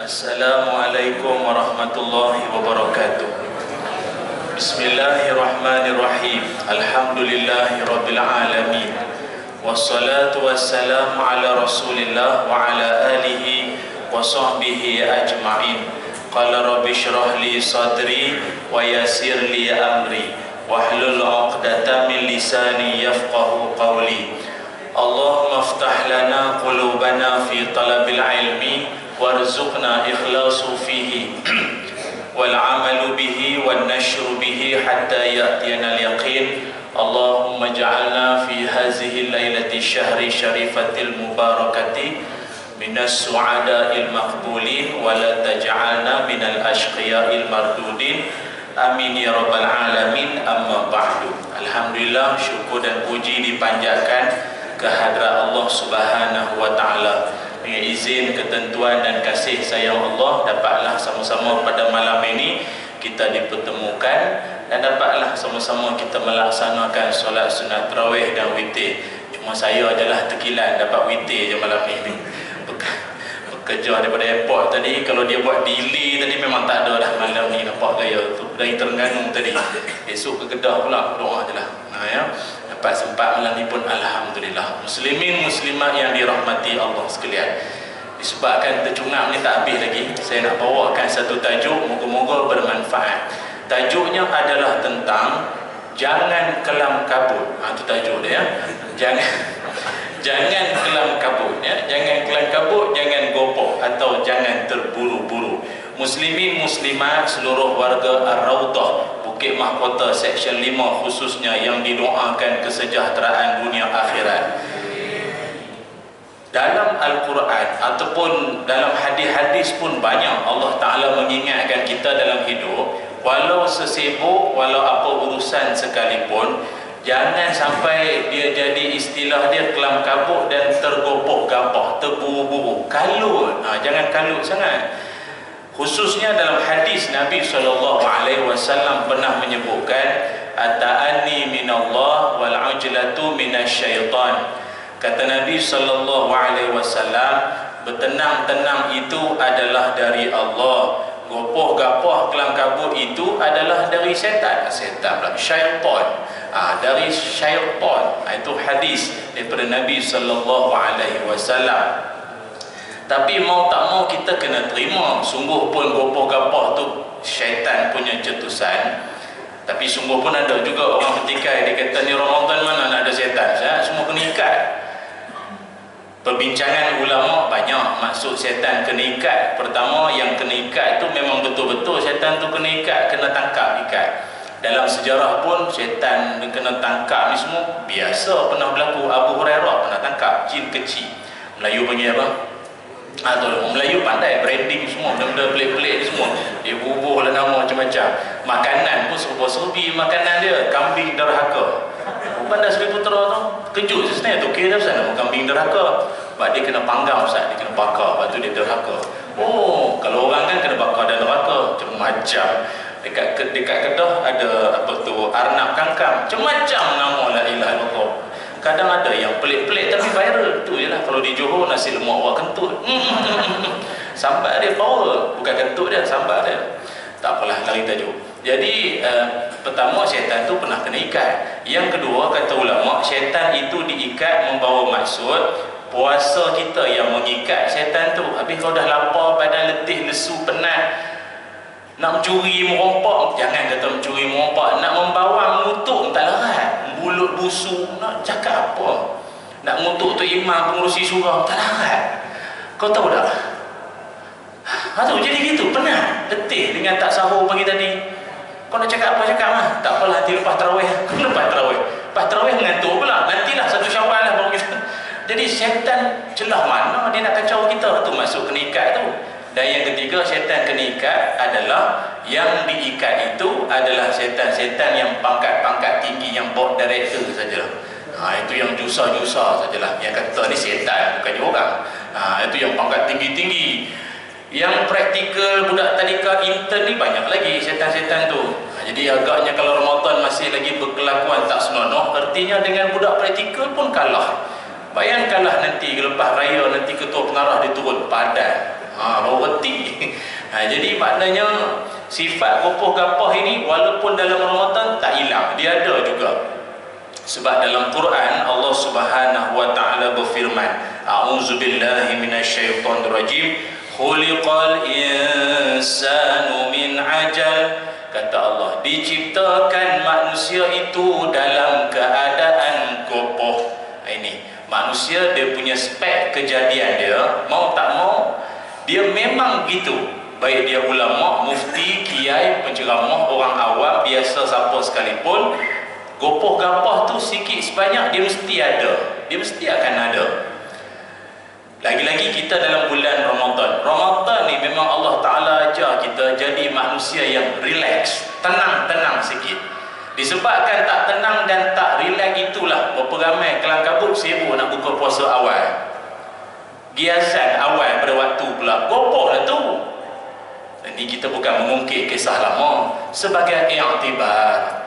Assalamualaikum warahmatullahi wabarakatuh. Bismillahirrahmanirrahim. Alhamdulillahi rabbil alamin. Wassalatu wassalamu ala rasulillah wa ala alihi wa sahbihi ajma'in. Qala rabbi shrah li sadri wa yassir li amri wahlul 'uqdatam min lisani yafqahu qawli. Allahumma iftah lana qulubana fi talabil ilmi warzuqna ikhlasu fihi wal amalu bihi wan nashru bihi hatta ya'tiyana al yaqin. Allahumma ja'alna fi hazihi lailati syahri syarifatil mubarakati minas su'ada'il maqbulin wa la taj'alna minal ashqiya'il mardudin. Amin ya rabbal alamin. Amma ba'du. Alhamdulillah, syukur dan puji dipanjatkan kehadrat Allah Subhanahu wa taala. Dengan izin, ketentuan dan kasih sayang Allah, dapatlah sama-sama pada malam ini kita dipertemukan dan dapatlah sama-sama kita melaksanakan solat sunat tarawih dan witir. Cuma saya adalah tekilan dapat witir je malam ini. Bekerja daripada airport tadi, kalau dia buat delay tadi memang tak ada dah malam ni. Nampak gaya tu dari Terengganu tadi, esok ke Kedah pula doa je lah. Ya, dapat sempat malam ni pun alhamdulillah. Muslimin muslimat yang dirahmati Allah sekalian, disebabkan tercungap ni tak habis lagi, saya nak bawakan satu tajuk, moga-moga bermanfaat. Tajuknya adalah tentang jangan kelam kabut. Itu tajuk dia, ya. Jangan kelam kabut, ya. Jangan kelam kabut, jangan gopoh atau jangan terburu-buru. Muslimin muslimat seluruh warga Ar-Raudhah Bukit Mahkota Seksyen 5 khususnya yang didoakan kesejahteraan dunia akhirat. Dalam Al-Quran ataupun dalam hadis-hadis pun banyak Allah Ta'ala mengingatkan kita dalam hidup, walau sesibuk, walau apa urusan sekalipun, jangan sampai dia jadi istilah dia kelam kabut dan tergopoh-gapoh, terburu-buru, kalut. Jangan kalut sangat. Khususnya dalam hadis Nabi SAW pernah menyebutkan at-ta'anni minallah wal ujlatu minasyaitan. Kata Nabi SAW, bertenang-tenang itu adalah dari Allah, gopoh-gapoh kelam kabut itu adalah dari syaitan. Syaitan, dari syaitan. Itu hadis daripada Nabi SAW. Tapi mau tak mau kita kena terima, sungguh pun gopoh-gapoh tu syaitan punya cetusan. Tapi sungguh pun ada juga orang petikai, dia kata ni Ramadan mana nak ada syaitan, semua kena ikat. Perbincangan ulama banyak maksud syaitan kena ikat. Pertama, yang kena ikat tu memang betul-betul syaitan tu kena ikat, kena tangkap ikat. Dalam sejarah pun syaitan kena tangkap ni semua biasa, pernah berlaku. Abu Hurairah pernah tangkap jin kecil. Melayu panggil apa? Melayu pandai branding semua, benda-benda pelik-pelik semua. Dia bubuh lah nama macam-macam. Makanan pun serba-serbi makanan dia, kambing derhaka. Bandar Seri Putera tu kejut sebenarnya tu, kira Ustaz nama kambing derhaka. Sebab dia kena panggang Ustaz, dia kena bakar, lepas tu dia derhaka. Kalau orang kan kena bakar dan derhaka macam-macam. Dekat Kedah ada apa tu, arnab kangkang, macam-macam nama, la ilaha illallah. Kadang ada yang pelik-pelik tapi viral. Tu je lah. Kalau di Johor, nasi lemak awak kentut, sambat dia power. Bukan kentut dia, sambat dia. Tak apalah, lari tajuk. Jadi pertama, syaitan tu pernah kena ikat. Yang kedua, kata ulama, syaitan itu diikat membawa maksud puasa kita yang mengikat syaitan tu. Habis kalau dah lapar, badan letih, lesu, penat, nak mencuri merompak, jangan kata mencuri merompak, nak membawa mengutuk tak larat, mulut busuk, nak cakap apa, nak mengutuk tu imam pengurusi surau tak larat. Kau tahu tak? Tu jadi gitu, penat, letih dengan tak sahur pagi tadi. Kau nak cakap apa cakap lah, tak apalah, nanti lepas tarawih. Lepas tarawih mengantuk pula, nantilah 1 Syawal lah baru kita. Jadi syaitan celah mana dia nak kacau kita, tu maksud kena ikat tu. Dan yang ketiga, syaitan kena ikat adalah yang diikat itu adalah syaitan-syaitan yang pangkat-pangkat tinggi, yang board director sajalah. Itu yang jusa-jusa sajalah. Yang kata ni syaitan, bukannya orang. Itu yang pangkat tinggi-tinggi. Yang praktikal budak tadika intern ni banyak lagi syaitan-syaitan tu. Jadi agaknya kalau Ramadan masih lagi berkelakuan tak senonoh, artinya dengan budak praktikal pun kalah. Bayangkanlah nanti lepas raya, nanti ketua pengarah dia turun padan. baru reti. Jadi maknanya sifat gopoh-gapoh ini walaupun dalam Ramadan tak hilang, dia ada juga. Sebab dalam Quran Allah Subhanahu wa taala berfirman, a'udzubillahi minasyaitonirrajim, khuliqal insanu min ajal. Kata Allah, diciptakan manusia itu dalam keadaan gopoh. Ini manusia, dia punya spek kejadian dia, mau tak mau dia memang gitu. Baik dia ulama, mufti, kiai, penceramah, orang awam, biasa siapa sekalipun, gopoh-gapoh tu sikit sebanyak dia mesti ada, dia mesti akan ada. Lagi-lagi kita dalam bulan Ramadan. Ramadan ni memang Allah Ta'ala ajar kita jadi manusia yang relax, tenang-tenang sikit. Disebabkan tak tenang dan tak relax itulah berapa ramai kelang kabut sibuk nak buka puasa awal, giasan awal pada waktu pula gopoh lah tu. Ini kita bukan mengungkit kisah lama, sebagai i'tibar.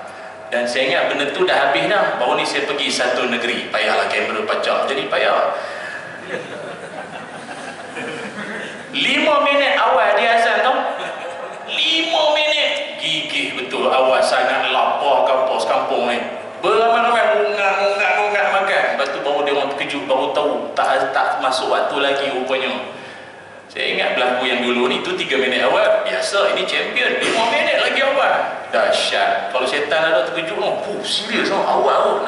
Dan saya ingat benda tu dah habis dah. Baru ni saya pergi satu negeri, payahlah kamera pacak, jadi payah. 5 minit awal dia azan tau, 5 minit gigih betul. Awal sangat lapar kampus kampung ni, beramai-ramai mungat makan. Lepas tu baru dia orang terkejut, baru tahu tak masuk waktu lagi rupanya. Saya ingat berlaku yang dulu ni tu 3 minit awal biasa, ini champion 5 minit lagi awal, dahsyat. Kalau syaitan ada terkejut, serius awal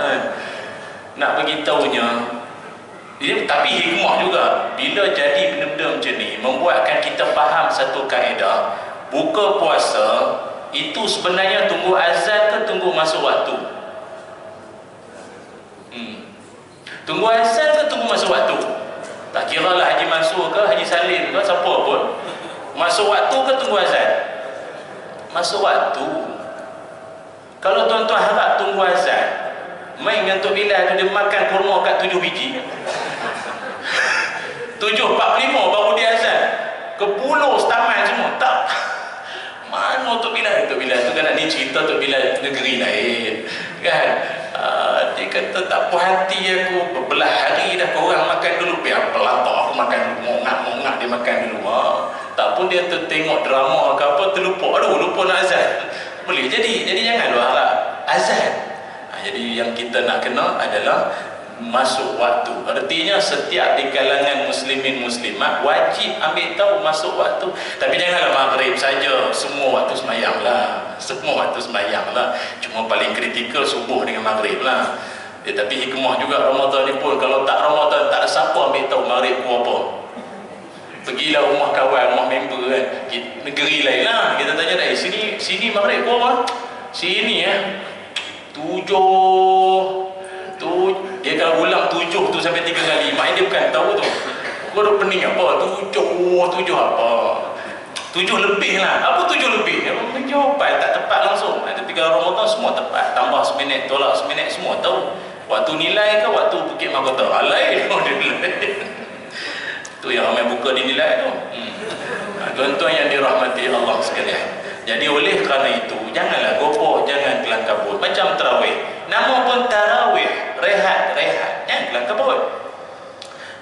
nak bagi tahunya. Tapi hikmah juga bila jadi benda-benda macam ni, membuatkan kita faham satu kaedah. Buka puasa itu sebenarnya tunggu azan ke tunggu masuk waktu? Tunggu azan ke tunggu masuk waktu? Tak kira lah Haji Mansur ke Haji Salim ke siapa pun, masuk waktu ke tunggu azan? Masuk waktu. Kalau tuan-tuan harap tunggu azan, main dengan Tok Bilal tu dia makan kurma kat 7 biji 7.45 baru dia azan, ke pulau setaman semua tak. Mana Tok Bilal? Tok Bilal tu kan ni cerita Tok Bilal negeri lain kan. Dia kata tak puas hati aku, berbelah hari dah korang makan dulu, biar pelatak aku makan dulu, mongak dia makan dulu. Tak pun dia tengok drama ke apa, terlupa, lupa nak azan. Boleh jadi jangan lu harap azan. Jadi yang kita nak kena adalah masuk waktu. Artinya setiap di kalangan muslimin muslimat wajib ambil tahu masuk waktu. Tapi janganlah maghrib saja, semua waktu sembahyang lah, semua waktu sembahyang lah. Cuma paling kritikal subuh dengan maghrib lah. Tapi hikmah juga Ramadan ni pun, kalau tak Ramadan tak ada siapa ambil tahu maghrib ku apa. Pergilah rumah kawan, rumah member kan, negeri lain lah, kita tanya dah, sini maghrib ku apa? Sini dia kalau ulang 7 tu sampai 3 kali, mak dia bukan tahu tu. Kau dah pening apa? 7 apa? 7 lebih lah. Apa 7 lebih? Jawapan tak tepat langsung. Tapi kalau Ramadan semua tepat. Tambah seminit, tolak seminit, semua tahu. Waktu nilai ke waktu Bukit Mahkota? Lain. Tu yang ramai buka dinilai tu. Tuan-tuan yang dirahmati Allah sekalian. Jadi oleh kerana itu, janganlah gopoh, jangan kelang kabut. Macam tarawih, nama pun tarawih, rehat, jangan kelang kabut.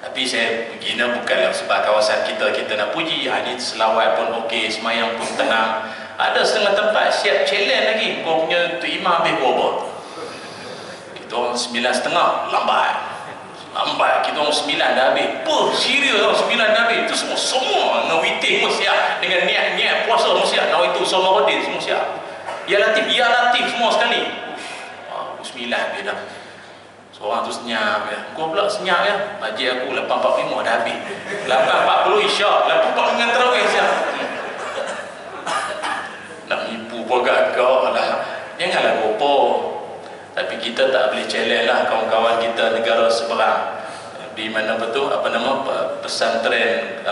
Tapi saya begini bukanlah sebab kawasan kita nak puji. Ini selawat pun okey, semayang pun tenang. Ada setengah tempat siap challenge lagi, kau punya tu imam habis kau apa? Kita orang 9.30 lambat, kita orang 9 dah habis. Serius orang 9 dah habis. Itu semua ngawiting semua siap, dengan niat puasa semua siap. Nawaitu Somaruddin semua siap. Ya Latif semua sekali. 9 dia dah. Seorang tu senyap ya. Kau pula senyap ya. Majlis aku 8.45 dah habis. 8.40 isyak, 8.40 dengan tarawih siap. Nak nipu pun gagak lah. Janganlah gopoh. Tapi kita tak boleh challenge lah kawan-kawan kita negara seberang. Di mana betul pesantren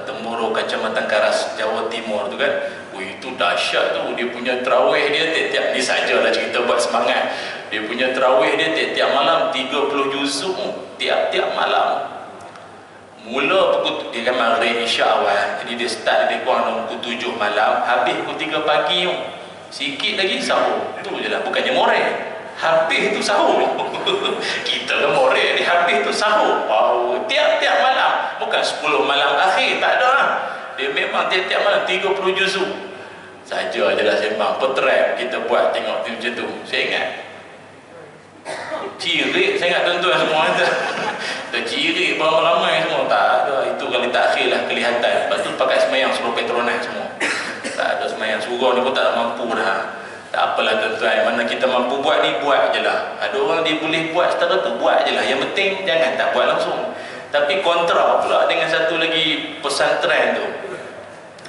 Temuro Kacamatan Karas Jawa Timur tu kan. Itu dahsyat tu. Dia punya tarawih dia tiap-tiap, ni sajalah cerita buat semangat. Dia punya tarawih dia tiap-tiap malam 30 juzuk tiap-tiap malam. Mula pukul dia kan maghrib isyak awal. Jadi dia start lebih kurang pukul 7 malam, habis pukul 3 pagi. Sikit lagi sahur. Tu je lah, bukannya moreh. Habis tu sahur. Kita kan morek ni, habis tu sahur. Wow, tiap-tiap malam. Bukan 10 malam akhir, tak ada lah. Dia memang tiap-tiap malam 30 juzuk saja je lah sembang. Petrap kita buat tengok tu macam tu. Saya ingat cirik, saya ingat tuan-tuan semua kata cirik beramai-ramai semua. Tak ada, itu kali takhir lah kelihatan. Lepas tu pakai semayang suruh Petronas semua. Tak ada semayang surau ni pun tak mampu dah. Tak apalah tuan-tuan, mana kita mampu buat ni, buat je lah. Ada orang dia boleh buat secara tu, buat je lah. Yang penting jangan tak buat langsung. Tapi kontra pula dengan satu lagi pesantren tu.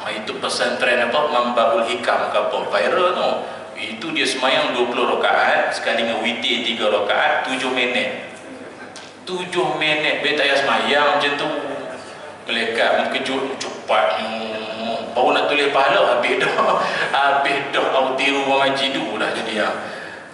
Itu pesantren apa, Mambabul Hikam ke apa, viral tu. Itu dia semayang 20 rakaat, sekali dengan witir 3 rakaat, 7 minit. 7 minit, dia tak payah semayang macam tu. Malaikat mengkejut cepat, baru nak tulis pahala habis dah autiru wa majidu dah jadi.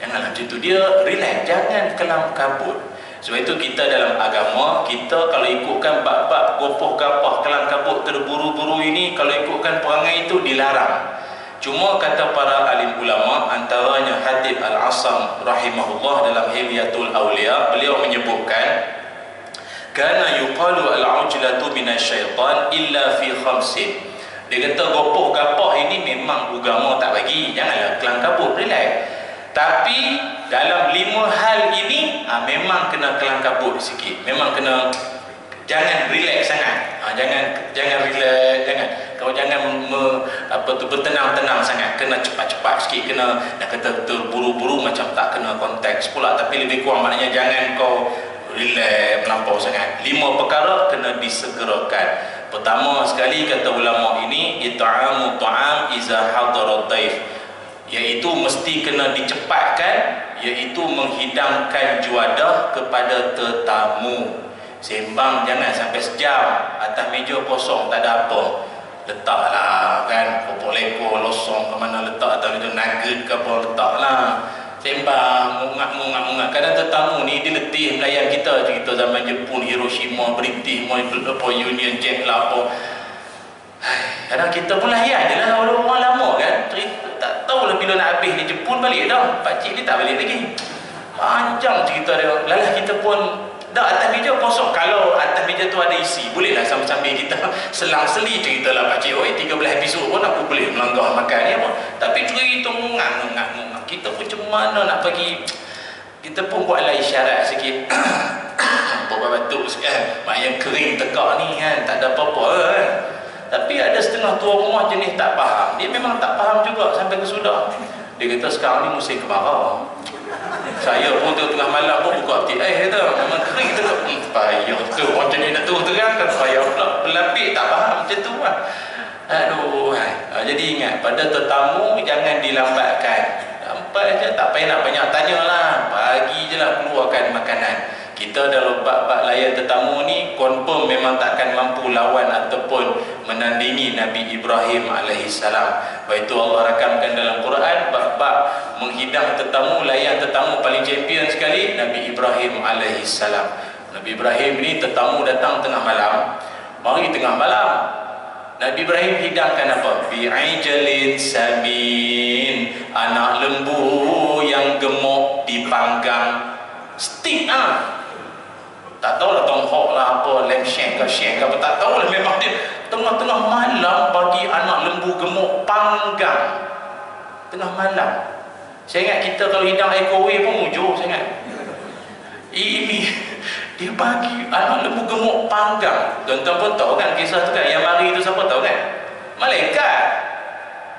Janganlah macam tu, dia relax, jangan kelam kabut. Sebab itu kita dalam agama, kita kalau ikutkan bab-bab gopoh gapah kelam kabut terburu-buru ini, kalau ikutkan perangai itu dilarang. Cuma kata para alim ulama, antaranya Hatib Al-Asam rahimahullah dalam Hilyatul Awliya, beliau menyebutkan kana yuqalu al-ujlatu minasyaitan illa fi khamsin. Dia kata gopoh gapah ini memang agama tak bagi, janganlah kelang kabut, relax. Tapi dalam 5 hal ini memang kena kelang kabut sikit, memang kena, jangan relax sangat. Jangan relax, kau jangan bertenang-tenang sangat, kena cepat-cepat sikit, kena nak kata terburu-buru macam tak kena konteks pula, tapi lebih kurang maknanya jangan kau relax melampau sangat. 5 perkara kena disegerakan. Pertama sekali kata ulama ini, it'amu ta'am iza hadara dhaif, iaitu mesti kena dicepatkan, iaitu menghidangkan juadah kepada tetamu. Sembang jangan sampai sejam, atas meja kosong tak ada apa, letaklah kan popok lekor losong ke mana letak, atas meja nugget ke apa letaklah. Sembang mungak-mungak. Kadang tetamu ni dia letih melayan kita, cerita zaman Jepun, Hiroshima, British, Union Jack lah apa. Kadang kita pun layan je lah, orang lama kan, cerita tak tahulah bila nak habis di Jepun balik dah. Pakcik ni tak balik lagi, panjang cerita dia. Lalah kita pun dah atas meja kosong. Kalau atas meja tu ada isi, bolehlah sambil-sambil kita selang-seli cerita lah pakcik, 13 episod pun aku boleh melanggar makan ni apa. Tapi cerita mungak-mungak, kita pun macam mana nak bagi, kita pun buatlah isyarat sikit. Bapak batuk sikit, mak yang kering tekak ni kan, tak ada apa-apa kan. Tapi ada setengah tua rumah jenis tak faham, dia memang tak faham juga sampai ke sudah. Dia kata sekarang ni musim kemarau, saya pun tengah malam pun buka peti kata memang kering tu. Payah tu macam ni nak terang kan, payah pula pelapik tak faham macam tu lah. Aduh. Jadi ingat, pada tetamu jangan dilambatkan. Sampai je, tak payah nak banyak tanya lah, bagi je lah, keluarkan makanan. Kita dalam bab-bab layan tetamu ni confirm memang takkan mampu lawan ataupun menandingi Nabi Ibrahim alaihissalam. Sebab itu Allah rakamkan dalam Quran bab-bab menghidang tetamu, layan tetamu paling champion sekali Nabi Ibrahim alaihissalam. Nabi Ibrahim ni tetamu datang tengah malam, mari tengah malam Nabi Ibrahim hidangkan apa? Bi'ajalin samin, anak lembu yang gemuk dipanggang, stik tak tahulah tonghok lah apa, lamb shank ke apa, tak tahulah. Memang dia tengah-tengah malam bagi anak lembu gemuk panggang tengah malam. Saya ingat kita kalau hidang microwave pun mujur, saya ingat. Ini dia bagi anak lembu gemuk panggang. Tuan-tuan pun tahu kan kisah tu kan, yang mari tu siapa tahu kan? Malaikat.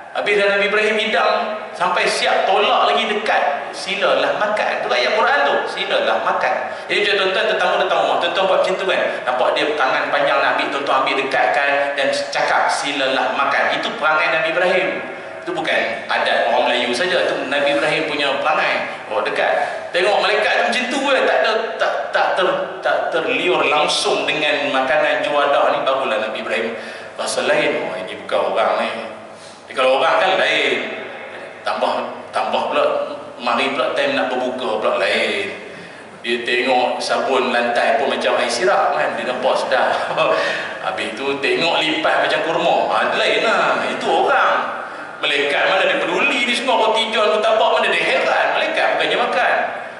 Habis dah Nabi Ibrahim hidang sampai siap tolak lagi dekat, silalah makan. Tu ayat Quran tu, silalah makan. Jadi tuan-tuan tetamu datang rumah, tuan-tuan buat macam tu kan, nampak dia tangan panjang nak ambil, tuan-tuan ambil dekatkan dan cakap silalah makan. Itu perangai Nabi Ibrahim. Itu bukan adat orang Melayu saja, itu Nabi Ibrahim punya perangai. Oh dekat, tengok malaikat tu macam tu kan, tak terliur langsung dengan makanan juadah ni, barulah Nabi Ibrahim rasa lain. Oh ini bukan orang ni. Kalau orang kan lain, tambah pula, mari pula time nak berbuka pula lain. Dia tengok sabun lantai pun macam air sirap kan, dia nampak sedar. Habis tu tengok lipat macam kurma, lain lah. Itu orang. Malaikat mana dia peduli ni semua, roti john, mutabak mana dia heran. Malaikat bukannya makan.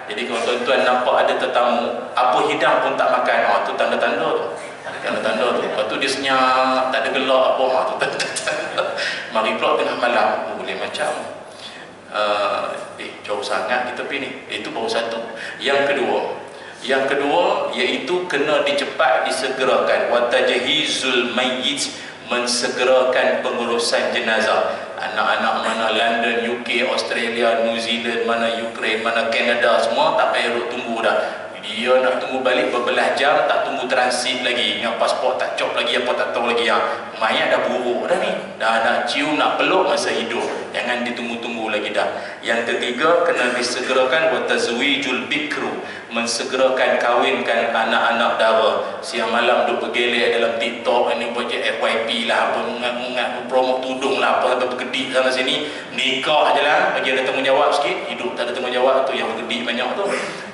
Jadi kalau tuan-tuan nampak ada tetamu, apa hidang pun tak makan, tu tanda-tanda tu. Tanda-tanda tu. Lepas tu dia senyap, tak ada gelak apa, tu tanda-tanda. Mari pula tengah malam, boleh macam jauh sangat kita pergi ni. Itu baru satu. Yang kedua iaitu kena disegerakan wa tajhizul mayyit, mensegerakan pengurusan jenazah. Anak-anak mana London, UK, Australia, New Zealand, mana Ukraine, mana Canada, semua tak payah duk tunggu dah. Dia nak tunggu balik berbelas jam, tak tunggu transit lagi, dengan pasport tak cop lagi, apa tak tahu lagi. Mayat dah buruk dah ni, dah nak cium, nak peluk masa hidup. Jangan ditunggu-tunggu lagi dah. Yang ketiga, kena disegerakan wa tazwijul bikru, mensegerakan kahwinkan anak-anak dara. Siang malam duk bergelek dalam TikTok, ini buat FYP lah, apa mengat-mengat promo tudung lah, apa bergedik sana sini. Nikah je lah, bagi ada tanggungjawab sikit. Hidup tak ada tanggungjawab tu yang bergedik banyak tu.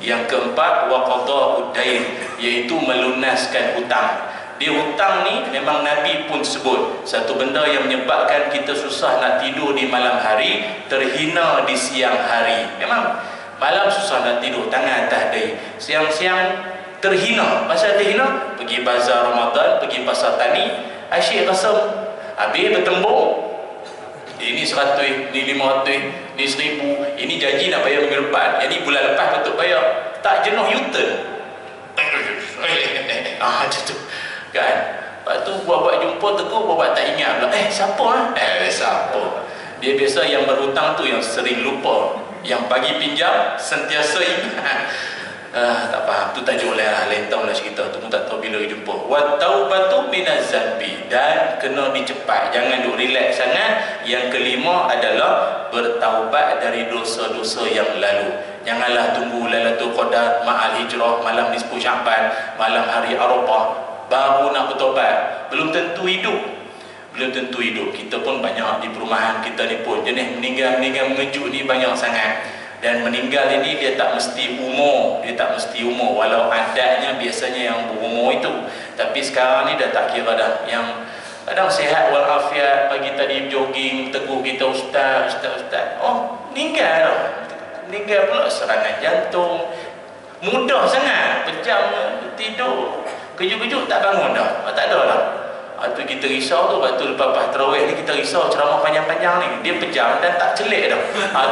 Yang keempat, wa qada'ud dain, iaitu melunaskan hutang. Dia hutang ni memang Nabi pun sebut satu benda yang menyebabkan kita susah nak tidur di malam hari, terhina di siang hari. Memang malam susah nak tidur, tangan atas dahi. Siang-siang terhina. Pasal terhina, pergi bazar Ramadan, pergi pasar tani, asyik rasa habis bertembung. Ini 100, ini 500, ini 1000, ini janji nak bayar minggu depan, jadi bulan lepas patut bayar. Tak jenuh U-turn. Macam tu kan. Lepas tu buat-buat jumpa tegur, buat tak ingat pula. Siapa siapa? Dia biasa yang berhutang tu yang sering lupa, yang bagi pinjam sentiasa ingat. Tak faham, tu tajuk lain tahun lah cerita tu pun tak tahu bila jumpa. Wa taubatu minaz zambi, dan kena dicepat, jangan duk relax sangat. Yang kelima adalah bertaubat dari dosa-dosa yang lalu. Janganlah tunggu Lailatul Qadar, Ma'al Hijrah, malam nisfu Sya'ban, malam hari Arafah baru nak bertaubat. Belum tentu hidup. Kita pun banyak di perumahan kita ni pun jenis meninggal mengejut ni banyak sangat. Dan meninggal ini dia tak mesti umur, walau adatnya biasanya yang berumur itu. Tapi sekarang ni dah tak kira dah. Yang kadang sihat walafiat, pagi tadi jogging, tegur kita ustaz, meninggal pula serangan jantung. Mudah sangat, pejam tidur, kejut-kejut tak bangun dah, tak ada dah. Tu kita risau tu, waktu lepas tarawih ni kita risau ceramah panjang-panjang ni, dia pejam dan tak celik dah.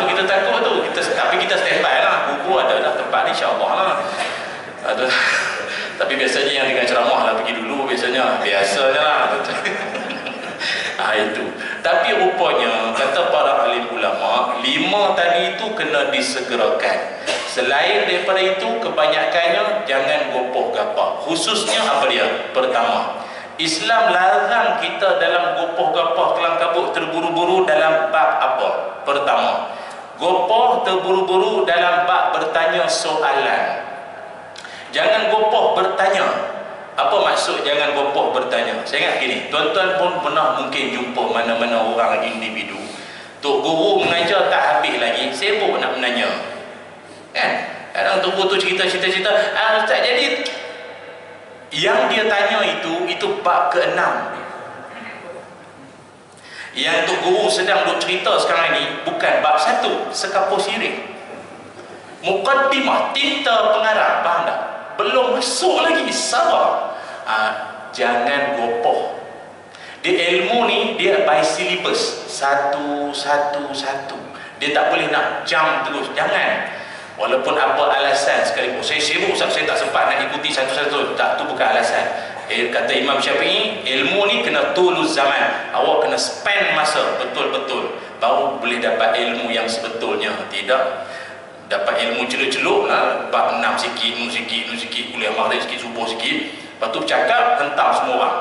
Tu kita takut tu, tapi kita standby lah, buku ada dah tempat ni insyaAllah lah. Tapi biasanya yang dengan ceramah lah pergi dulu, biasanya lah. Itu. Tapi rupanya kata para alim ulama, 5 tadi itu kena disegerakan. Selain daripada itu, kebanyakannya jangan gopoh-gapah. Khususnya apa dia? Pertama, Islam larang kita dalam gopoh-gapah kelang kabut terburu-buru dalam bab apa? Pertama, gopoh terburu-buru dalam bab bertanya soalan. Jangan gopoh bertanya. Apa maksud jangan gopoh bertanya? Saya ingat gini, tuan-tuan pun pernah mungkin jumpa mana-mana orang individu, tok guru mengajar tak habis lagi, sibuk nak menanya. Kan? Kadang tok guru tu cerita, ustaz, jadi yang dia tanya itu bab ke-6. Yang tok guru sedang duk cerita sekarang ni bukan bab 1, sekapur sirih. Muqaddimah, tinta pengarang, faham tak? Belum masuk lagi, sabar. Jangan gopoh. Dia ilmu ni dia by syllabus, satu. Dia tak boleh nak jump terus, jangan. Walaupun apa alasan sekalipun, saya sibuk Ustaz, saya tak sempat nak ikuti satu-satu, tak, tu bukan alasan. Kata Imam Syafi'i, ilmu ni kena tulus zaman. Awak kena spend masa betul-betul baru boleh dapat ilmu yang sebetulnya. Tidak dapat ilmu celuk-celuk lah, bab 6 sikit, nu sikit, kuliah maghrib sikit, subuh sikit, lepas tu bercakap, hentam semua orang.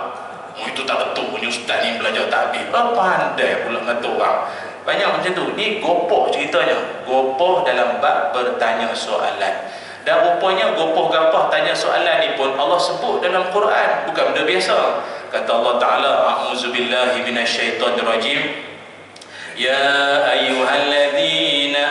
Itu tak betul, punya ustaz ni belajar tak habis. Pandai pula kata orang. Banyak macam tu. Ni gopoh ceritanya, gopoh dalam bab bertanya soalan. Dan rupanya gopoh-gapah tanya soalan ni pun Allah sebut dalam Quran, bukan benda biasa. Kata Allah Ta'ala, a'udzubillahi minasyaitonirrajim, ya ayyuhalladzina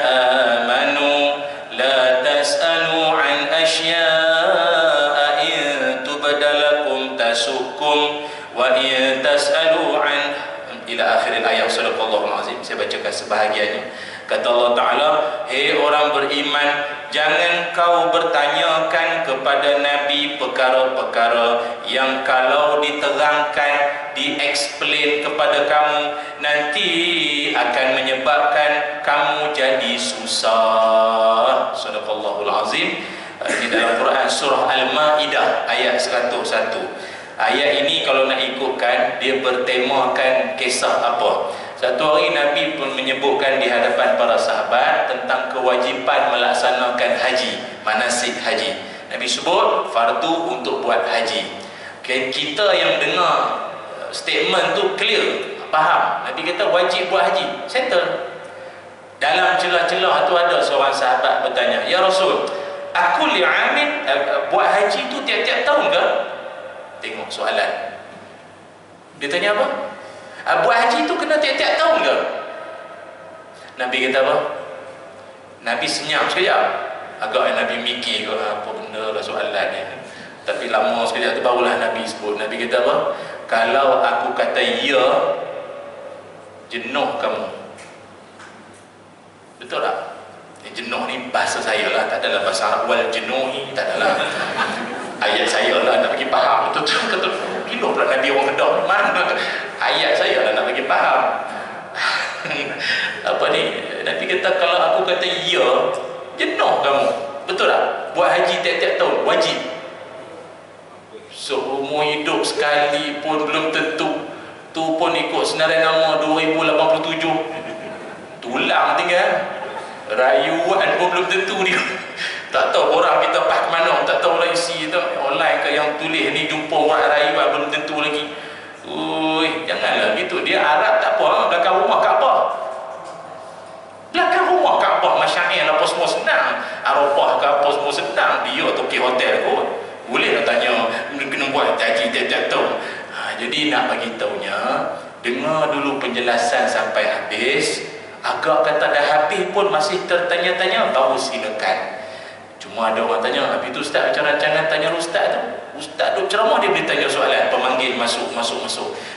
amanu la tas'alu an asya'a in tubdalakum tasukum wa in tas'alu an ila ila akhir ayat. Sadaqallahul azim. Saya bacakan sebahagiannya. Kata Allah Ta'ala, hei orang beriman, jangan kau bertanyakan kepada Nabi perkara-perkara yang kalau diterangkan, di-explain kepada kamu, nanti akan menyebabkan kamu jadi susah. Sadaqallahul azim. Ini dalam Quran surah Al-Ma'idah ayat 101. Ayat ini kalau nak ikutkan, dia bertemakan kisah apa? Satu hari Nabi pun menyebutkan di hadapan para sahabat tentang kewajipan melaksanakan haji, manasik haji. Nabi sebut fardu untuk buat haji. Kita yang dengar statement tu clear, faham. Nabi kata wajib buat haji, settle. Dalam celah-celah tu ada seorang sahabat bertanya, ya Rasul, aku li'amin, buat haji tu tiap-tiap tahun ke? Tengok soalan. Dia tanya apa? Buat haji tu kena tiap-tiap tahun ke? Nabi kata apa? Nabi senyap sekejap. Agak Nabi mikir ke apa benda lah soalan ni. Tapi lama sekejap tu barulah Nabi sebut. Nabi kata apa? Kalau aku kata ya, jenuh kamu. Betul tak? Jenuh ni bahasa saya lah, tak adalah bahasa Arab. Wal jenuhi, tak adalah ayat saya lah nak bagi faham. Betul. Bila pula Nabi orang Kedah mana? Ayat saya lah nak bagi faham. Apa ni? Nabi kata kalau aku kata ya, jenuh kamu. Betul tak? Buat haji tiap-tiap tahun wajib. Seumur hidup sekali pun belum tentu. Tu pun ikut senarai nama 2087. Tulang tinggal. Rayuan pun belum tentu dia. Tak tahu orang kita pas ke mana, tak tahu lah isi tu online ke yang tulis ni, jumpa orang rayuan belum tentu lagi. Ui, janganlah gitu. Dia Arab tak apa, belakang rumah Kaabah. Belakang rumah Kaabah, Masyair apa semua senang. Arafah ke apa semua senang. Dia toki hotel kot. Boleh nak tanya, kena buat haji tiap-tiap tahun. Jadi nak bagi tahunya, dengar dulu penjelasan sampai habis. Agak kata dah habis pun masih tertanya-tanya, baru silakan. Cuma ada orang tanya, habis tu Ustaz macam rancangan tanya Ustaz tu. Ustaz tu ceramah dia boleh tanya soalan, pemanggil masuk.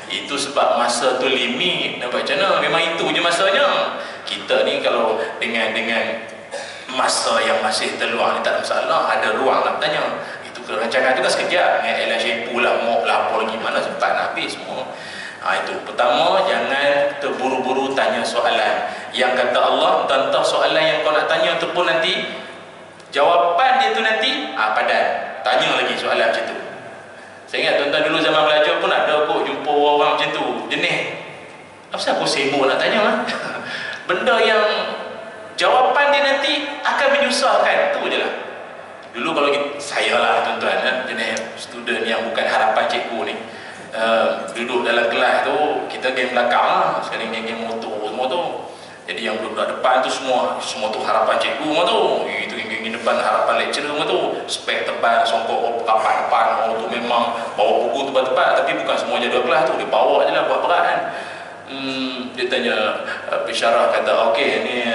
Itu sebab masa tu limit. Nampak macam mana? Memang itu je masanya. Kita ni kalau dengan masa yang masih terluang ni tak ada masalah, ada ruang nak tanya. Itu rancangan tu kan sekejap. Elah syepu lah, mok lah, apa lagi, mana sempat nak habis semua. Itu pertama, jangan terburu-buru tanya soalan. Yang kata Allah, tentang soalan yang kau nak tanya tu pun nanti jawapan dia tu nanti padan. Tanya lagi soalan macam tu. Saya ingat tuan-tuan dulu zaman belajar pun ada kok jumpa orang macam tu. Jenis apa aku sibuk nak tanya benda yang jawapan dia nanti akan menyusahkan. Tu je lah. Dulu kalau saya lah tuan-tuan, jenis student yang bukan harapan cikgu ni, duduk dalam kelas tu, kita game belakang lah. Sekali game motor semua tu. Jadi yang duduk depan tu semua tu harapan cikgu semua tu. Itu geng depan harapan lecturer semua tu. Spek tebal, songkok rapat depan. Tu memang bawa buku tebal-tebal. Tapi bukan semua jadual kelas tu. Dia bawa je lah, buat berat kan. Dia tanya, pensyarah kata, okey ni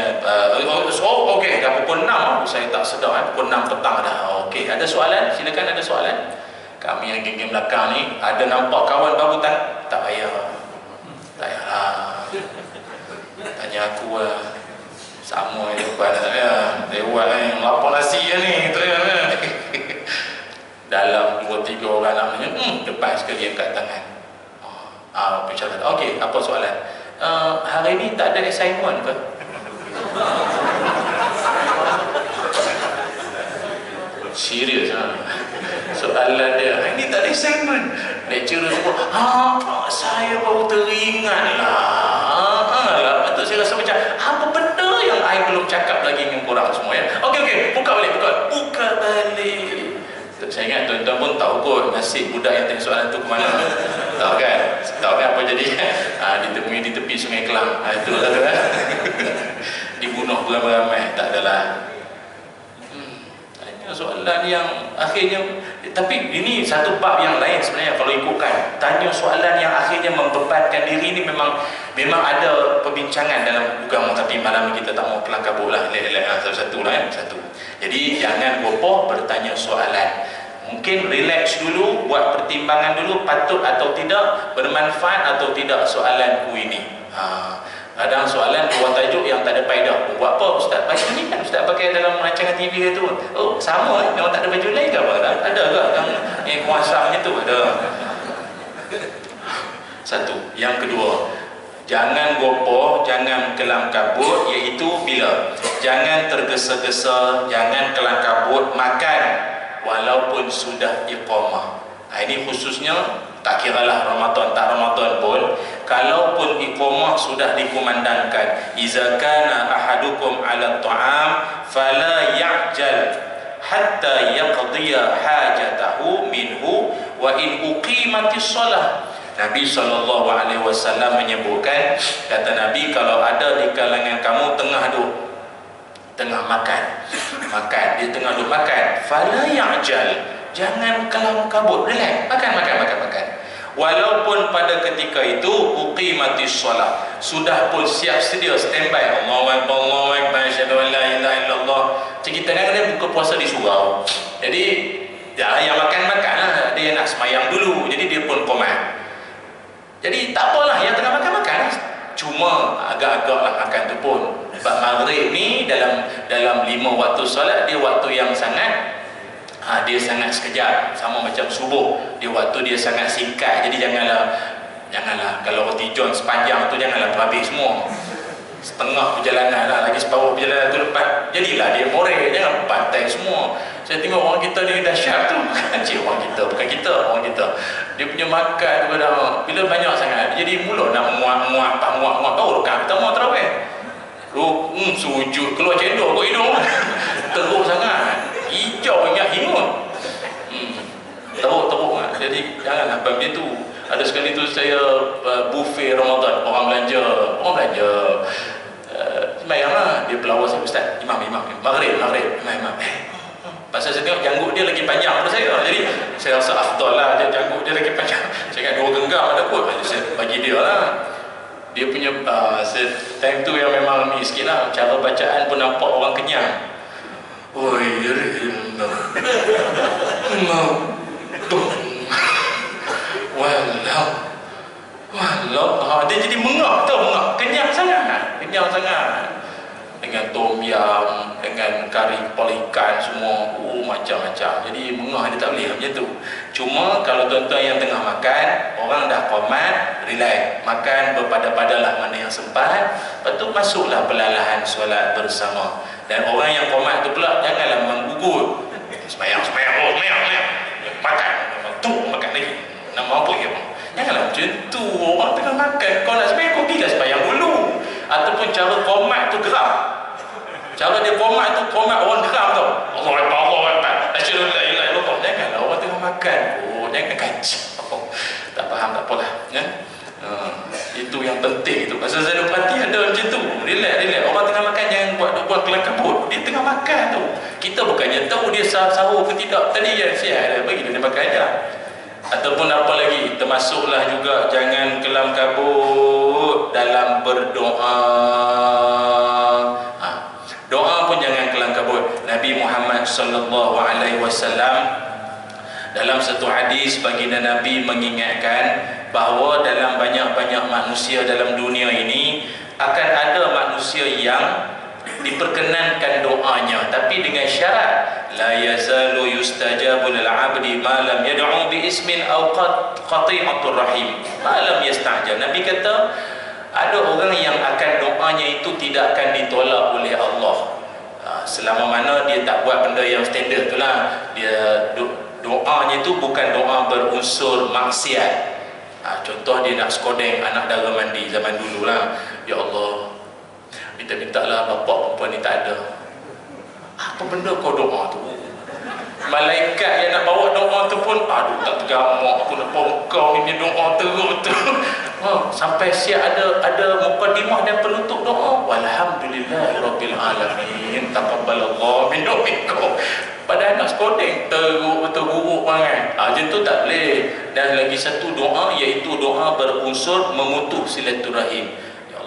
okey dah pukul 6. Saya tak sedar pukul 6 petang dah. Okey, ada soalan? Silakan, ada soalan. Kami yang geng belakang ni, ada nampak kawan baru tak payah. Tak payahlah. Tanya aku lah. Sama je bukan saya. Lewat yang lapar nasi ni. Dalam 2-3 orang nak tanya, depan sekali angkat tangan. Pensyarah, okey, apa soalan? Hari ni tak ada assignment ke? Serius lah. Soalan dia, hari ni tak ada assignment. Lecturer semua, saya baru teringat lah. Patut saya rasa macam, apa benda yang I belum cakap lagi dengan korang semua ya? Okey, buka balik. Saya ingat tuan-tuan pun tahu kot nasib budak yang tanya soalan tu ke mana. Tahu kan apa jadi? Ditemui di tepi Sungai Kelang. Itu lah tu kan. Dibunuh beramai-ramai. Tak adalah. Tanya soalan yang akhirnya, tapi ini satu bab yang lain sebenarnya kalau ikutkan. Tanya soalan yang akhirnya membebankan diri ni memang ada perbincangan dalam agama, tapi malam ni kita tak mau kelang kabut lah. Satu-satu lah satu. Jadi jangan gopoh bertanya soalan. Mungkin relax dulu, buat pertimbangan dulu, patut atau tidak, bermanfaat atau tidak soalanku ini. Kadang soalan buat tajuk yang tak ada faedah. Buat apa Ustaz? Baju ni kan Ustaz pakai dalam rancangan TV tu. Oh, sama memang tak ada baju lain ke apa? Ada ke yang kuasa macam tu? Ada. Satu. Yang kedua, jangan gopoh, jangan kelam kabut, iaitu bila jangan tergesa-gesa, jangan kelam kabut makan walaupun sudah iqamah. Ini khususnya tak kiralah Ramadan tak Ramadan pun, kalaupun iqamah sudah dikumandangkan, iza kana ahadukum ala ta'am fala ya'jal hatta yaqdiya hajatahu minhu wa in uqimatis shalah. Nabi SAW menyebutkan, kata Nabi, kalau ada di kalangan kamu tengah makan, dia tengah duk makan, fala ya'jal, jangan kelam kabut, relax, makan. Walaupun pada ketika itu uqimatis shalah, sudah pun siap sedia standby, Allahu akbar, asyhadu an la ilaha illallah. Kita kadang-kadang buka puasa di surau. Jadi yang makan-makan dia nak semayang dulu, jadi dia pun qomat. Jadi tak apalah yang tengah makan, cuma agak-agaklah makan tu pun. Sebab maghrib ni dalam 5 waktu solat, dia waktu yang sangat dia sangat sekejap, sama macam subuh, dia waktu dia sangat singkat. Jadi janganlah kalau roti john sepanjang tu janganlah habis semua. Setengah perjalanan lah, lagi separuh perjalanan tu lepas, jadilah dia morek, jangan pantai semua. Saya tengok orang kita ni dahsyat tu. Orang kita dia punya makan tu kadang bila banyak sangat, jadi mulut nak muak tahu kan kita mau tarawih. Sujud keluar cendol kat hidung. Teruk sangat. Hijau ingat hingut. Teruk kan. Jadi janganlah bab dia tu. Ada sekali tu saya buffet Ramadan, orang belanja sembahyang lah, dia pelawar saya, Ustaz, imam maghrib imam. Pasal saya tengok janggut dia lagi panjang daripada saya, jadi saya rasa afdal lah dia janggut dia lagi panjang. Saya kata 2 genggam ada kot, saya bagi dia lah. Dia punya time tu yang memang ni sikit lah, cara bacaan pun nampak orang kenyang. Walau dia jadi mengap, kenyang sangat dengan tom yam, dengan kari kepala ikan semua, macam-macam. Jadi mengah dia tak boleh macam tu. Cuma kalau tuan-tuan yang tengah makan, orang dah qomat, relax, makan berpada-padalah mana yang sempat, lepas tu masuklah perlahan solat bersama. Dan orang yang qomat tu pula janganlah menggugut, semayang makan lagi, nak mampu ya bang. Janganlah macam tu, orang tengah makan, kau nak semayang, kau pergilah semayang dulu. Ataupun cara qomat tu geram, cara dia qomat tu, qomat orang geram tau. Allahu akbar, asyhadu an la ilaha illallah. Janganlah orang tengah makan, jangan kacau. Tak faham tak apalah ya? Itu yang penting tu. Pasal saya perhati ada macam tu, relax. Orang tengah makan jangan buat kelam kabut. Dia tengah makan tu, kita bukannya tahu dia sahur ke tidak. Tadi yang siap bagi dia makan aja. Ataupun apa lagi, termasuklah juga jangan kelam kabut dalam berdoa. Doa pun jangan kelam kabut. Nabi Muhammad SAW dalam satu hadis, baginda Nabi mengingatkan bahawa dalam banyak-banyak manusia dalam dunia ini akan ada manusia yang diperkenankan doanya, tapi dengan syarat la yazalu yustajabu lil 'abdi ma lam yad'u bi ismin aw qati'atur rahim ma lam yasta'jal. Nabi kata ada orang yang akan doanya itu tidak akan ditolak oleh Allah selama mana dia tak buat benda yang standard tu lah. Dia doanya itu bukan doa berunsur maksiat. Contoh dia nak skodeng anak dara mandi zaman dulu lah, ya Allah minta lah bapak perempuan ni tak ada. Apa benda kau doa tu? Malaikat yang nak bawa doa tu pun tak tergamak, aku nak bawa kau ni doa teruk tu. Sampai siap ada mukadimah dan penutup doa, walhamdulillahirabbil alamin taqabbalallahu minna minkum. Pada anak sekodeng teruk banget. Macam tu tak boleh. Dan lagi satu doa, iaitu doa berunsur memutus silaturahim.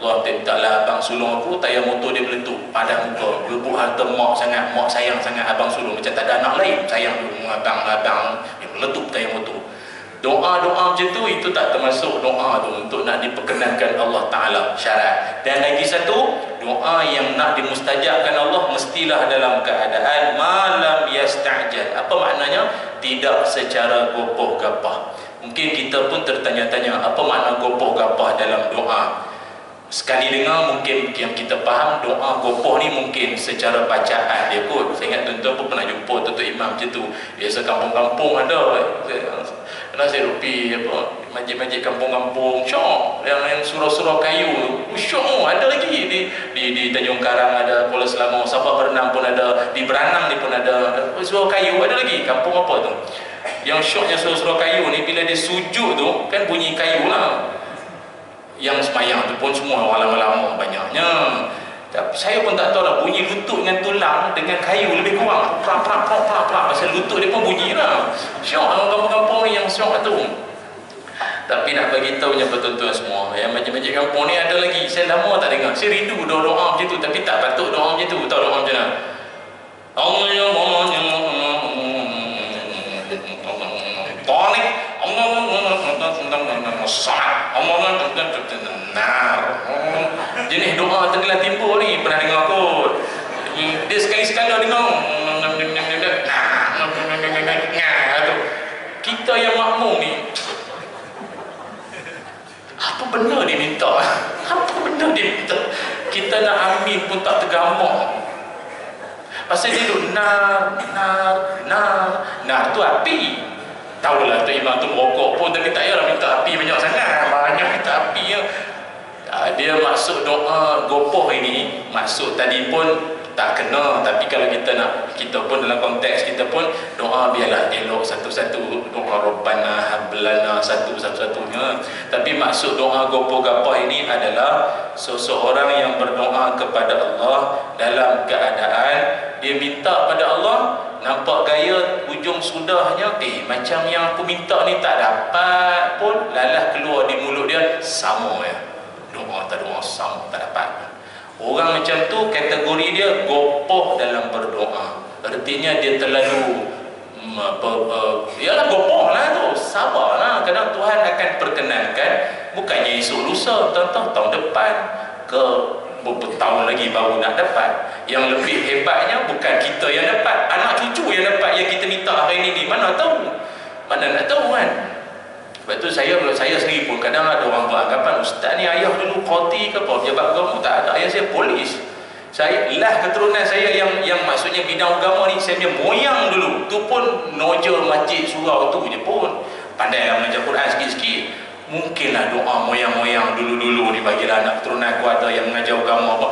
Allah taklah abang sulung aku tayar motor dia meletup padan muka, berebut harta mak sangat, mak sayang sangat abang sulung, macam tak ada anak lain, sayang tu abang dia meletup tayar motor. Doa-doa macam tu, itu tak termasuk doa tu untuk nak diperkenankan Allah Ta'ala syarat. Dan lagi satu, doa yang nak dimustajabkan Allah mestilah dalam keadaan malam yasta'jal. Apa maknanya? Tidak secara gopoh gapah. Mungkin kita pun tertanya-tanya, apa makna gopoh gapah dalam doa? Sekali dengar mungkin yang kita faham, doa gopoh ni mungkin secara bacaan dia kot. Saya ingat tuan-tuan pun pernah jumpa tuan-tuan imam macam tu. Biasa kampung-kampung ada, kena saya rupi apa, masjid-masjid kampung-kampung syok, yang surau-surau kayu syok, ada lagi di Tanjung Karang ada, Kuala Selangor, Sabah Bernam pun ada, di Beranang ni pun ada surau kayu, ada lagi kampung apa tu yang syoknya surau-surau kayu ni, bila dia sujud tu kan bunyi kayu lah, yang semayang tu pun semua lama-lama banyaknya. Tapi saya pun tak tahu lah, bunyi lutut dengan tulang dengan kayu lebih kurang prak pasal lutut dia pun bunyi lah. Syok orang kampung-kampung ni yang syok tu. Tapi nak bagi tahu nya betul-betul semua, yang masjid-masjid kampung ni ada lagi, saya lama tak dengar. Saya rindu doa macam tu, tapi tak patut doa macam tu. Tahu doa macam mana? Allah ya Allah ya Talik jenis doa tergelar timbul ni, pernah dengar kot. Dia sekali-sekala dengar kita yang makmum ni, apa benda dia minta? Apa benda dia minta? Kita nak amin pun tak tergamak. Pasal dia duduk nar tu api. Tahulah tu imam tu merokok pun, tapi tak payahlah minta api banyak sangat, banyak minta api ya. Dia maksud doa gopoh ini, maksud tadi pun tak kena, tapi kalau kita pun dalam konteks kita pun doa biarlah elok satu-satu, doa Rabbana hablana satu-satunya. Tapi maksud doa gopoh gapah ini adalah seseorang yang berdoa kepada Allah dalam keadaan dia minta pada Allah, nampak gaya ujung sudahnya macam yang aku minta ni tak dapat pun, lalah keluar di mulut dia sama ya, doa tak doa sama tak dapat. Orang macam tu kategori dia gopoh dalam berdoa, artinya dia terlalu ialah gopoh lah tu, sabar lah. Kadang Tuhan akan perkenankan, bukannya esok lusa, tahun depan ke beberapa tahun lagi baru nak dapat. Yang lebih hebatnya bukan kita yang dapat, anak cucu yang dapat yang kita minta hari ini. Mana tahu, mana nak tahu kan. Sebab tu saya sendiri pun kadang ada orang beranggapan ustaz ni ayah dulu qadi ke apa, pejabat agama. Tak ada, ayah saya polis. Saya lah keturunan saya yang maksudnya bidang agama ni, saya punya moyang dulu tu pun noja masjid surau tu je pun, pandai lah mengajar Quran sikit-sikit. Mungkinlah doa moyang-moyang dulu-dulu ni bagilah anak keturunan aku ada yang mengajar agama apa.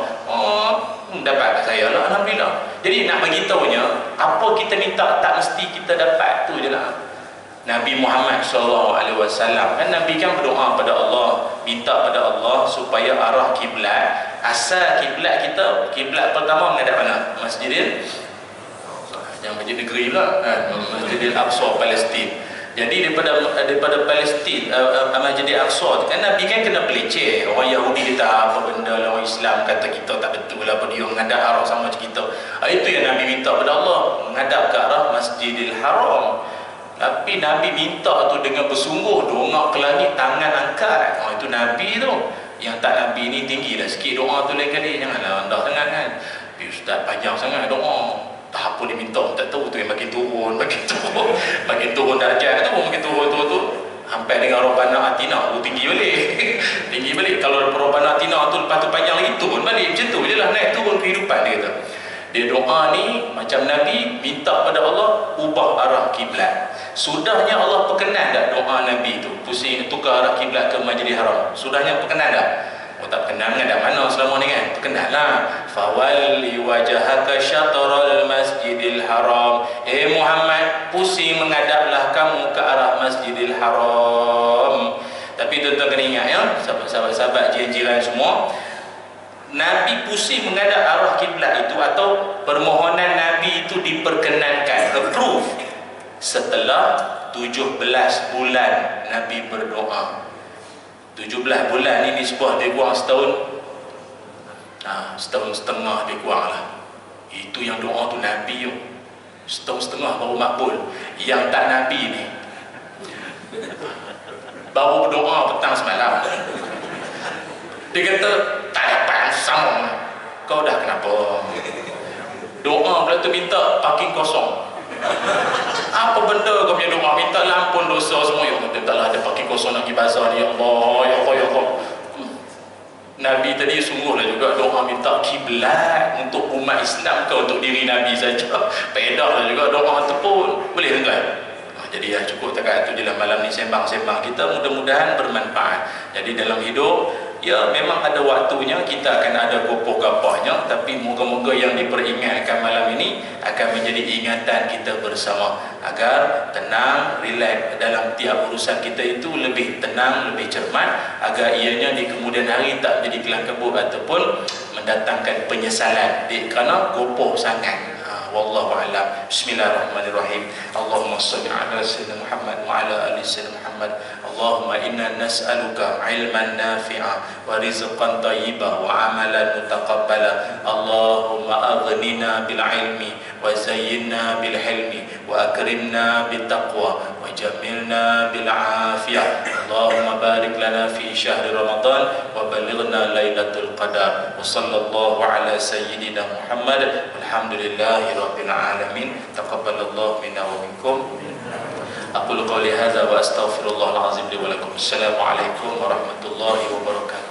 Dapat kat saya lah, alhamdulillah. Jadi nak bagi tahunya, apa kita minta tak mesti kita dapat, tu je lah. Nabi Muhammad SAW kan, Nabi kan berdoa pada Allah, minta pada Allah supaya arah kiblat, asal kiblat kita, kiblat pertama menghadap mana? Masjidil, yang masjid negeri pula, Masjidil Aqsa Palestin. Jadi daripada Palestin, Masjidil Aqsa kan, Nabi kan kena pelicir. Orang Yahudi kata apa benda lah, orang Islam kata kita tak betul lah, apa dia menghadap arah sama macam kita. Itu yang Nabi minta pada Allah, menghadap ke arah Masjidil Haram. Tapi Nabi minta tu dengan bersungguh, dongak ke langit, tangan angkat. Itu Nabi tu. Yang tak Nabi ni tinggilah sikit doa tu lain kali, janganlah rendah sangat kan. Ustaz panjang sangat doa, tak apa dia minta tak tahu tu yang makin turun makin turun darjat tu, makin turun tu sampai dengan Rabbana Atina tinggi balik. Kalau Rabbana Atina tu lepas tu panjang lagi, turun balik, macam tu je lah, naik turun kehidupan dia kata. Dia doa ni macam Nabi minta pada Allah ubah arah kiblat. Sudahnya Allah perkenan tak doa Nabi tu pusing tukar arah kiblat ke Masjidil Haram? Sudahnya perkenan tak? Tak perkenan menghadap mana selama ni kan? Perkenan lah. Fawalli wajhaka syatral Masjidil Haram. Muhammad, pusing menghadaplah kamu ke arah Masjidil Haram. Tapi tuan-tuan kena ingat ya, sahabat-sahabat jiran-jiran semua, Nabi pusing menghadap arah kiblat itu atau permohonan Nabi itu diperkenankan, approve, setelah 17 bulan Nabi berdoa. 17 bulan ini sebuah lebih kurang setahun, Setengah-setengah lebih kurang lah. Itu yang doa tu Nabi tu. Setengah-setengah baru makbul. Yang tak Nabi ni baru berdoa petang semalam. Dia kata tak dapat sambung. Kau dah kenapa? Doa pula tu minta parking kosong. Apa benda kau punya doa? Minta lampun dosa semua. Ya Allah, tak lah ada parking kosong nak pergi bazar ni. Ya Allah, ya Allah, ya Allah. Nabi tadi sungguhlah juga doa minta kiblat untuk umat Islam ke untuk diri Nabi saja. Pedahlah juga doa tu pun. Boleh tuan? Jadi ya cukup takat itu dalam malam ni sembang-sembang kita, mudah-mudahan bermanfaat. Jadi dalam hidup ya memang ada waktunya kita akan ada gopoh-gapahnya, tapi moga-moga yang diperingatkan malam ini akan menjadi ingatan kita bersama agar tenang, relax dalam tiap urusan kita itu, lebih tenang, lebih cermat, agar ianya di kemudian hari tak menjadi kelang kabut ataupun mendatangkan penyesalan kerana gopoh sangat. Wallahu a'lam. Bismillahirrahmanirrahim. Allahumma shalli ala sayyidina Muhammad wa ala ali sayyidina Muhammad. Allahumma inna nas'aluka ilman nafi'a wa rizqan thayyiban wa amalan mutaqabbala. Allahumma aghnina bil ilmi wa zayyinna bil hilmi wa akrimna bit taqwa wa jamilna bil afiyah. Allahumma barik lana fi syahri Ramadan wa ballighna lailatul qadar. Wa sallallahu ala sayyidina Muhammad. Alhamdulillahi rabbil alamin. Taqabbalallahu minna wa minkum. Aqulu qawli hadza wa astaghfirullahal azim li wa lakum. Assalamualaikum warahmatullahi wabarakatuh.